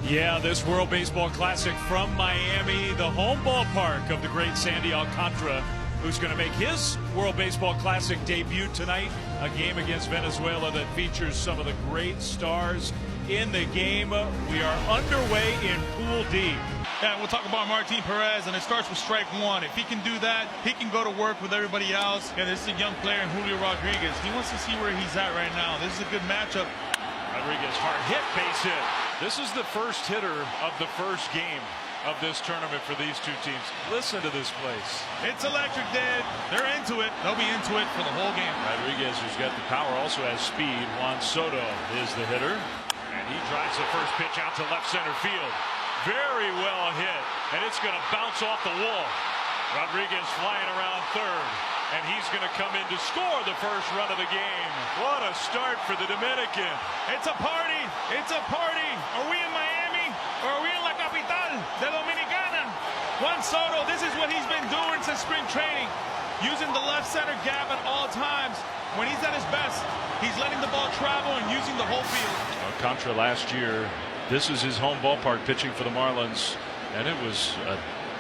Yeah, this World Baseball Classic from Miami, the home ballpark of the great Sandy Alcantara, who's going to make his World Baseball Classic debut tonight. A game against Venezuela that features some of the great stars in the game. We are underway in Pool D. Yeah, we'll talk about Martin Perez, and it starts with strike one. If he can do that, he can go to work with everybody else. And this is a young player in Julio Rodriguez. He wants to see where he's at right now. This is a good matchup. Rodriguez, hard hit, base hit. This is the first hitter of the first game of this tournament for these two teams. Listen to this place. It's electric, Dad. They're into it. They'll be into it for the whole game. Rodriguez, who's got the power, also has speed. Juan Soto is the hitter. And he drives the first pitch out to left center field. Very well hit. And it's going to bounce off the wall. Rodriguez flying around third. And he's going to come in to score the first run of the game. What a start for the Dominican. It's a party. It's a party. Are we in Miami or are we in La Capital de Dominicana? Juan Soto, this is what he's been doing since spring training. Using the left center gap at all times. When he's at his best, he's letting the ball travel and using the whole field. Alcantara last year, this is his home ballpark pitching for the Marlins. And it was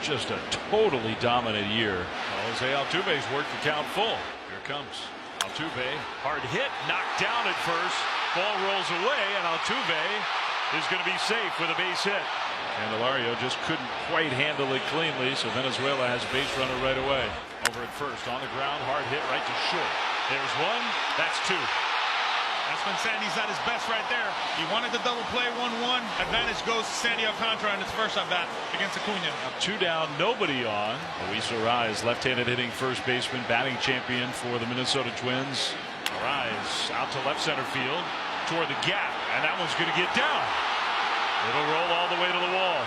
just a totally dominant year. Jose Altuve's worked the count full. Here comes Altuve. Hard hit, knocked down at first. Ball rolls away, and Altuve is going to be safe with a base hit. Candelario just couldn't quite handle it cleanly, so Venezuela has a base runner right away. Over at first, on the ground, hard hit right to short. There's one, that's two. That's when Sandy's at his best right there. He wanted the double play 1-1. Advantage goes to Sandy Alcantara in his first at bat against Acuna. Two down, nobody on. Luis Arraez, left-handed hitting first baseman, batting champion for the Minnesota Twins. Arraez out to left center field toward the gap, and that one's going to get down. It'll roll all the way to the wall.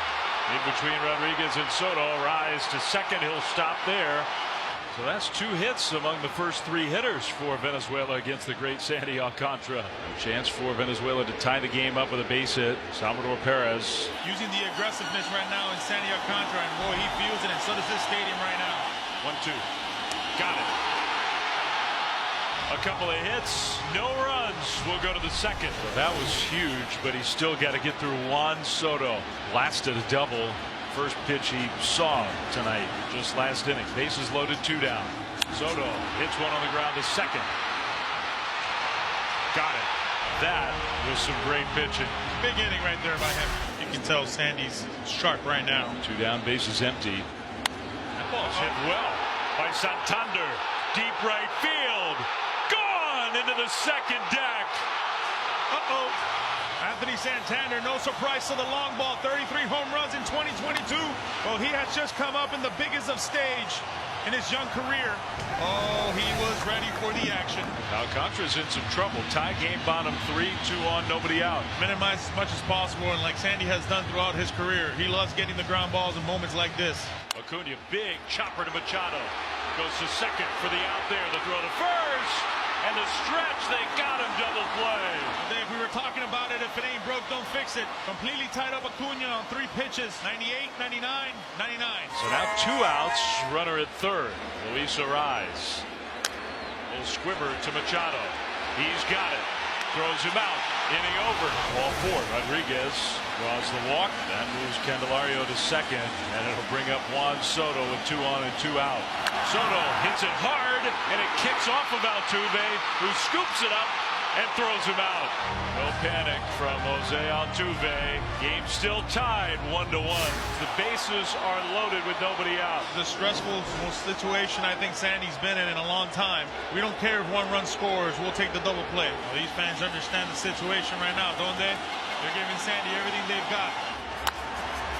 In between Rodriguez and Soto, Arraez to second. He'll stop there. So that's two hits among the first three hitters for Venezuela against the great Sandy Alcantara. A chance for Venezuela to tie the game up with a base hit. Salvador Perez. Using the aggressiveness right now in Sandy Alcantara, and boy, he feels it, and so does this stadium right now. 1-2. Got it. A couple of hits, no runs. We'll go to the second. Well, that was huge, but he's still got to get through Juan Soto. Blasted a double. First pitch he saw tonight, just last inning. Bases loaded, two down. Soto hits one on the ground to second. Got it. That was some great pitching. Big inning right there by him. You can tell Sandy's sharp right now. Two down, bases empty. That ball's hit well by Santander. Deep right field. Gone into the second deck. Uh-oh. Anthony Santander, no surprise to the long ball. 33 home runs in 2022. Well, he has just come up in the biggest of stage in his young career. Oh, he was ready for the action. Alcantara's in some trouble. Tie game, bottom three, 2 on, nobody out. Minimize as much as possible, and like Sandy has done throughout his career, he loves getting the ground balls in moments like this. Acuna, big chopper to Machado. Goes to second for the out there. The throw to first. And the stretch, they got him, double play. Dave, we were talking about it. If it ain't broke, don't fix it. Completely tied up Acuna on 3 pitches. 98, 99, 99. So now 2 outs. Runner at third. Luis Arraez. Little squibber to Machado. He's got it. Throws him out. Inning over. Ball 4. Rodriguez draws the walk. That moves Candelario to second. And it'll bring up Juan Soto with 2 on and 2 out. Soto hits it hard, and it kicks off of Altuve, who scoops it up and throws him out. No panic from Jose Altuve. Game still tied 1-1. The bases are loaded with nobody out. The stressful situation I think Sandy's been in a long time. We don't care if 1 run scores. We'll take the double play. Well, these fans understand the situation right now, don't they? They're giving Sandy everything they've got.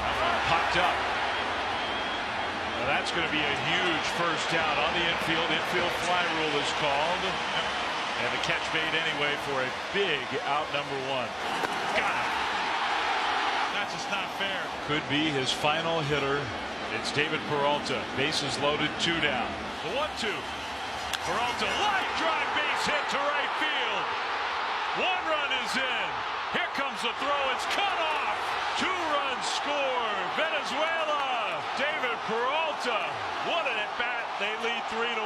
That one popped up. Well, that's going to be a huge first down on the infield. Infield fly rule is called. And the catch made anyway for a big out number 1. Got it. That's just not fair. Could be his final hitter. It's David Peralta. Bases loaded, 2 down. The 1-2. Peralta, line drive base hit to right field. 1 run is in. Here comes the throw. It's cut off. 2 runs score. Venezuela. David Peralta. What an at bat They lead 3-1.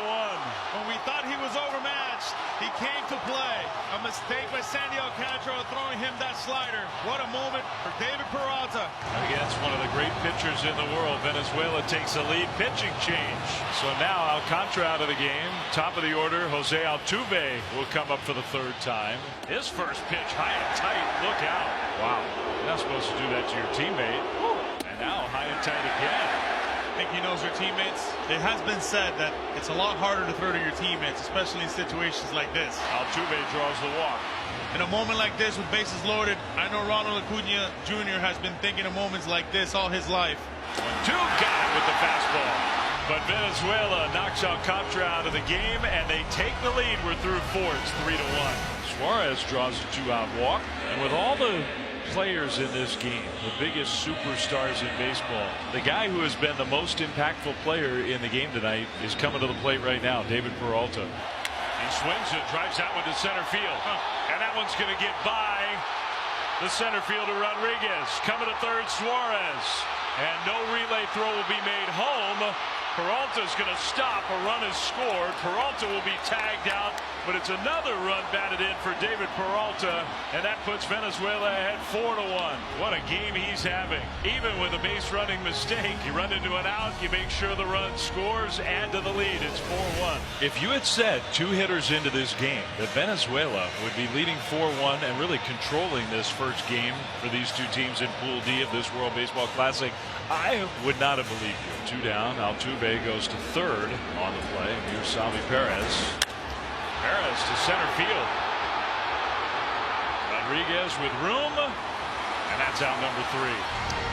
When we thought he was overmatched, he came to play. A mistake by Sandy Alcantara throwing him that slider. What a moment for David Peralta. Against one of the great pitchers in the world, Venezuela takes a lead. Pitching change. So now Alcantara out of the game. Top of the order, Jose Altuve will come up for the third time. His first pitch, high and tight. Look out. Wow. You're not supposed to do that to your teammate. And now high and tight again. I think he knows your teammates. It has been said that it's a lot harder to throw to your teammates, especially in situations like this. Altuve draws the walk. In a moment like this with bases loaded, I know Ronald Acuna Jr. has been thinking of moments like this all his life. 1-2, got it with the fastball. But Venezuela knocks Alcantara out of the game, and they take the lead. We're through 4. It's 3-1. Suarez draws a 2-out walk. And with all the players in this game, the biggest superstars in baseball, the guy who has been the most impactful player in the game tonight is coming to the plate right now, David Peralta. He swings it, drives that one to center field. And that one's going to get by the center fielder Rodriguez. Coming to third, Suarez. And no relay throw will be made home. Peralta's going to stop. A run is scored. Peralta will be tagged out, but it's another run batted in for David Peralta, and that puts Venezuela ahead 4-1. What a game he's having. Even with a base running mistake, you run into an out, you make sure the run scores, add to the lead. It's 4-1. If you had said 2 hitters into this game that Venezuela would be leading 4-1 and really controlling this first game for these two teams in Pool D of this World Baseball Classic, I would not have believed you. 2 down. Altuve goes to third on the play. Here's Salvi Perez. Perez to center field. Rodriguez with room. And that's out number 3.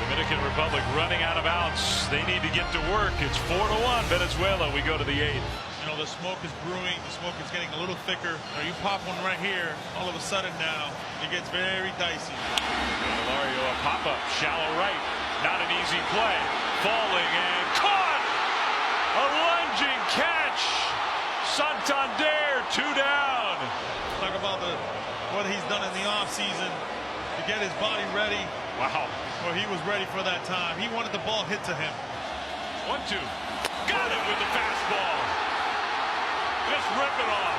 Dominican Republic running out of outs. They need to get to work. It's 4-1 Venezuela. We go to the 8th. You know, the smoke is brewing. The smoke is getting a little thicker. Now you pop one right here. All of a sudden now, it gets very dicey. Hilario, a pop-up. Shallow right. Not an easy play. Falling and caught! A lunging catch! Santander, 2 down. Talk about what he's done in the offseason to get his body ready. Wow. Well, he was ready for that time. He wanted the ball hit to him. 1-2. Got it with the fastball. Just rip it off.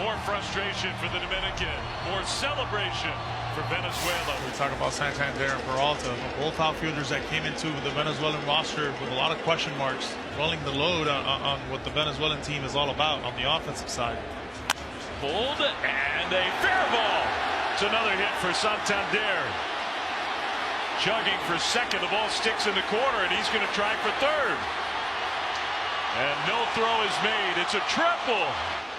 More frustration for the Dominican. More celebration for Venezuela. We talk about Santander and Peralta, both outfielders that came into the Venezuelan roster with a lot of question marks, rolling the load on what the Venezuelan team is all about on the offensive side. Pulled and a fair ball. It's another hit for Santander. Chugging for second, the ball sticks in the corner, and he's going to try for third. And no throw is made. It's a triple.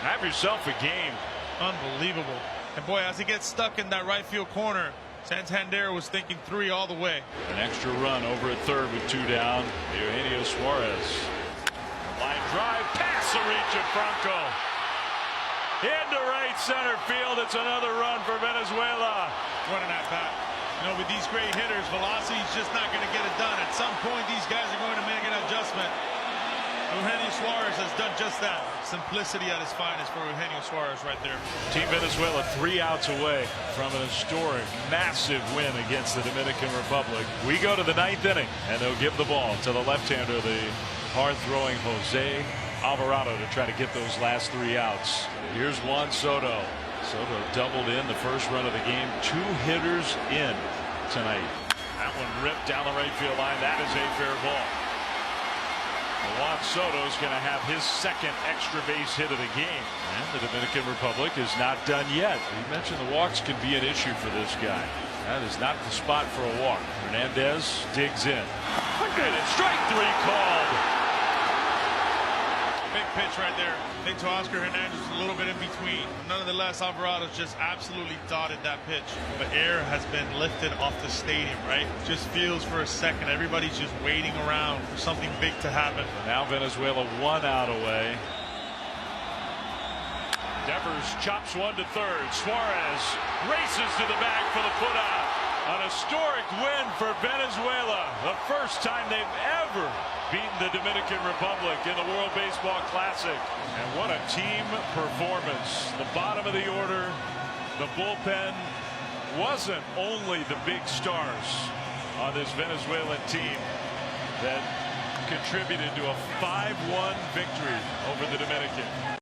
Have yourself a game. Unbelievable. And boy, as he gets stuck in that right field corner, Santander was thinking 3 all the way. An extra run over at third with 2 down. Eugenio Suarez. Line drive, pass the reach of Franco. Into right center field. It's another run for Venezuela. Running at bat. You know, with these great hitters, velocity is just not going to get it done. At some point, these guys are going to make an adjustment. Eugenio Suarez has done just that. Simplicity at his finest for Eugenio Suarez right there. Team Venezuela 3 outs away from an historic, massive win against the Dominican Republic. We go to the 9th inning, and they'll give the ball to the left-hander, the hard-throwing Jose Alvarado, to try to get those last 3 outs. Here's Juan Soto. Soto doubled in the first run of the game. 2 hitters in tonight. That one ripped down the right field line. That is a fair ball. Juan Soto is going to have his second extra base hit of the game. And the Dominican Republic is not done yet. You mentioned the walks can be an issue for this guy. That is not the spot for a walk. Hernandez digs in. And it's strike 3 called. Big pitch right there. I think to Oscar Hernandez was a little bit in between. Nonetheless, Alvarado just absolutely dotted that pitch. The air has been lifted off the stadium, right? Just feels for a second. Everybody's just waiting around for something big to happen. Now Venezuela 1 out away. Devers chops one to third. Suarez races to the bag for the putout. An historic win for Venezuela. The first time they've ever beaten the Dominican Republic in the World Baseball Classic. And what a team performance. The bottom of the order, the bullpen, wasn't only the big stars on this Venezuelan team that contributed to a 5-1 victory over the Dominican.